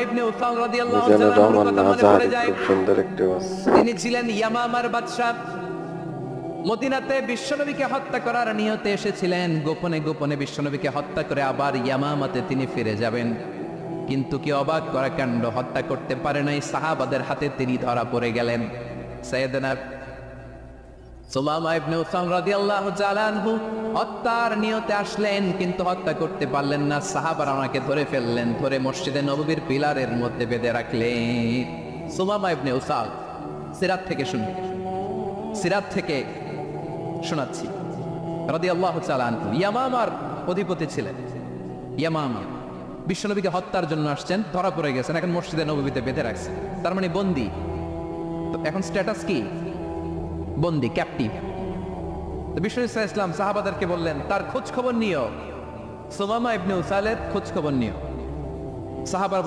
ইবনে উসাল রাদিয়াল্লাহু তাআলা কথা মনে পড়ে যায়। খুব সুন্দর একটি ওয়াজ। তিনি ছিলেন ইয়ামামার বাদশা। মদিনাতে বিশ্বনবীকে হত্যা করার নিয়তে এসেছিলেন। গোপনে গোপনে বিশ্বনবীকে হত্যা করে আবার ইয়ামামাতে তিনি ফিরে যাবেন। কিন্তু কি অবাক করা কাণ্ড, হত্যা করতে পারে নাই, সাহাবাদের হাতে তিনি ধরা পড়ে গেলেন। সাইয়েদনা সুমামা ইবনে উসাল রাদিয়াল্লাহু তাআলা আনহু হত্যার নিয়তে আসলেন, কিন্তু হত্যা করতে পারলেন না। সাহাবারা ওনাকে ধরে ফেললেন, ধরে মসজিদে নববীর পিলারের মধ্যে বেঁধে রাখলেন। সুমামা ইবনে উসাল, সিরাত থেকে শুনুন, সিরাত থেকে শোনাচ্ছি রাদিয়াল্লাহু তাআলা আনহু ইয়ামামার অধিপতি ছিলেন। ইয়ামামা বিশ্বনবীকে হত্যার জন্য আসছেন, ধরা পড়ে গেছেন, এখন মসজিদে নববীতে বেঁধে রাখছেন, তার মানে বন্দী। তো এখন স্ট্যাটাস কি? বন্দী, ক্যাপটিভ। তো বিশ্বনবী সাল্লাল্লাহু আলাইহি ওয়াসাল্লাম সাহাবাদেরকে বললেন, তার খোঁজ খবর নিও, সুমামা ইবনে উসালের খোঁজ খবর নিও। সাহাবারা